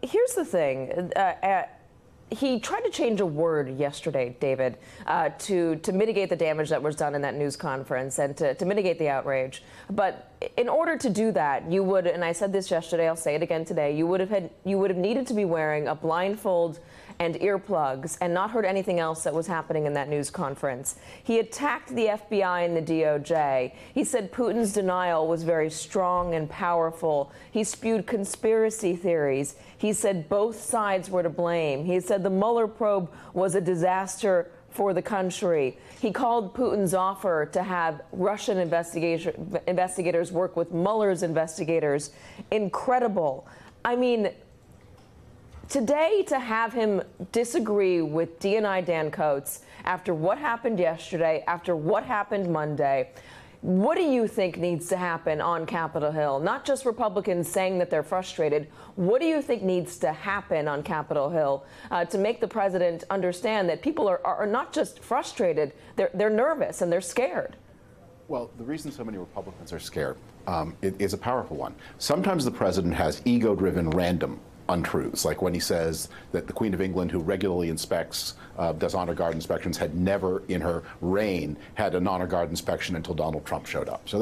Here's the thing. He tried to change a word yesterday, David, to mitigate the damage that was done in that news conference and to mitigate the outrage. But in order to do that, you would, and I said this yesterday, I'll say it again today, you would have needed to be wearing a blindfold and earplugs and not heard anything else that was happening in that news conference. He attacked the FBI and the DOJ. He said Putin's denial was very strong and powerful. He spewed conspiracy theories. He said both sides were to blame. He said the Mueller probe was a disaster for the country. He called Putin's offer to have Russian investigators work with Mueller's investigators incredible. I mean, today, to have him disagree with DNI Dan Coates after what happened yesterday, after what happened Monday, what do you think needs to happen on Capitol Hill? Not just Republicans saying that they're frustrated. What do you think needs to happen on Capitol Hill to make the president understand that people are not just frustrated, they're nervous and they're scared? Well, the reason so many Republicans are scared is a powerful one. Sometimes the president has ego-driven random untruths, like when he says that the Queen of England, who regularly inspects, does honor guard inspections, had never in her reign had an honor guard inspection until Donald Trump showed up. So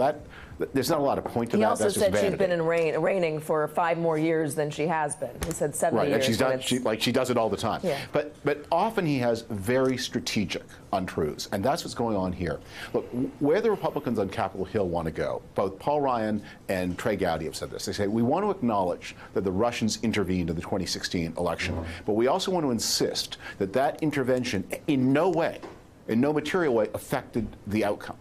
there's not a lot of point to that. He also That's said just she's vanity. been reigning for 5 more years than she has been. He said 70 right, years. And she does it all the time. Yeah. But often he has very strategic untruths, and that's what's going on here. Look, where the Republicans on Capitol Hill want to go, both Paul Ryan and Trey Gowdy have said this. They say, we want to acknowledge that the Russians intervened in the 2016 election, but we also want to insist that that intervention in no way, in no material way, affected the outcome.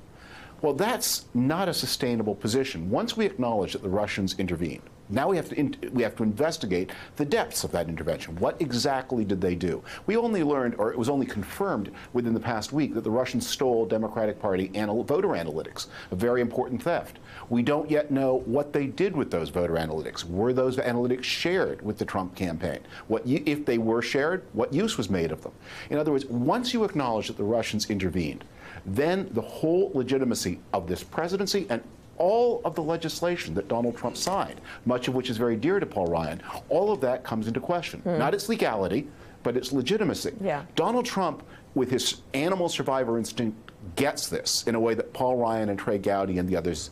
Well, that's not a sustainable position. Once we acknowledge that the Russians intervened, now we have to investigate the depths of that intervention. What exactly did they do? We only learned, or it was only confirmed within the past week, that the Russians stole Democratic Party voter analytics, a very important theft. We don't yet know what they did with those voter analytics. Were those analytics shared with the Trump campaign? If they were shared, what use was made of them? In other words, once you acknowledge that the Russians intervened, then the whole legitimacy of this presidency and all of the legislation that Donald Trump signed, much of which is very dear to Paul Ryan, all of that comes into question. Not its legality, but its legitimacy. Yeah. Donald Trump, with his animal survivor instinct, gets this in a way that Paul Ryan and Trey Gowdy and the others,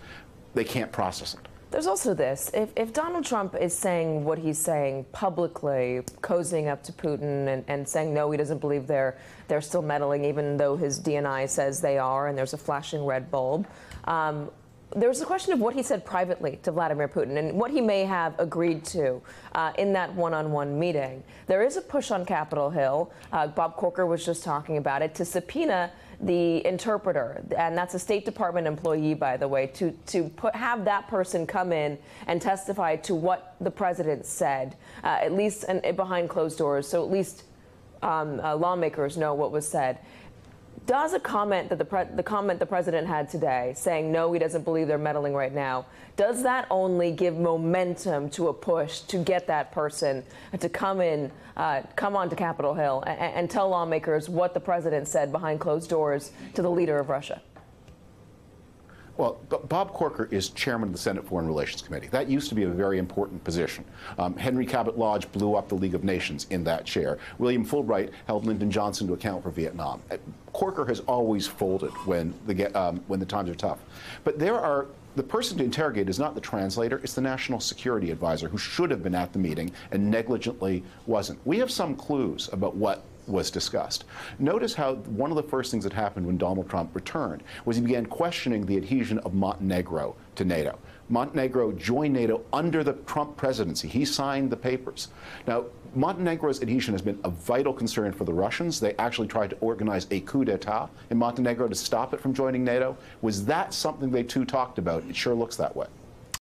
they can't process it. There's also this. If Donald Trump is saying what he's saying publicly, cozying up to Putin and saying, no, he doesn't believe they're still meddling, even though his DNI says they are, and there's a flashing red bulb, there's the question of what he said privately to Vladimir Putin and what he may have agreed to in that one-on-one meeting. There is a push on Capitol Hill. Bob Corker was just talking about it, to subpoena the interpreter, and that's a State Department employee, by the way, to have that person come in and testify to what the president said, at least behind closed doors, so at least lawmakers know what was said. Does a comment that the comment the president had today, saying no, he doesn't believe they're meddling right now, does that only give momentum to a push to get that person to come onto Capitol Hill and tell lawmakers what the president said behind closed doors to the leader of Russia? Well, Bob Corker is chairman of the Senate Foreign Relations Committee. That used to be a very important position. Henry Cabot Lodge blew up the League of Nations in that chair. William Fulbright held Lyndon Johnson to account for Vietnam. Corker has always folded when the times are tough. But the person to interrogate is not the translator, it's the National Security Advisor, who should have been at the meeting and negligently wasn't. We have some clues about what was discussed. Notice how one of the first things that happened when Donald Trump returned was he began questioning the adhesion of Montenegro to NATO. Montenegro joined NATO under the Trump presidency. He signed the papers. Now, Montenegro's adhesion has been a vital concern for the Russians. They actually tried to organize a coup d'etat in Montenegro to stop it from joining NATO. Was that something they too talked about? It sure looks that way.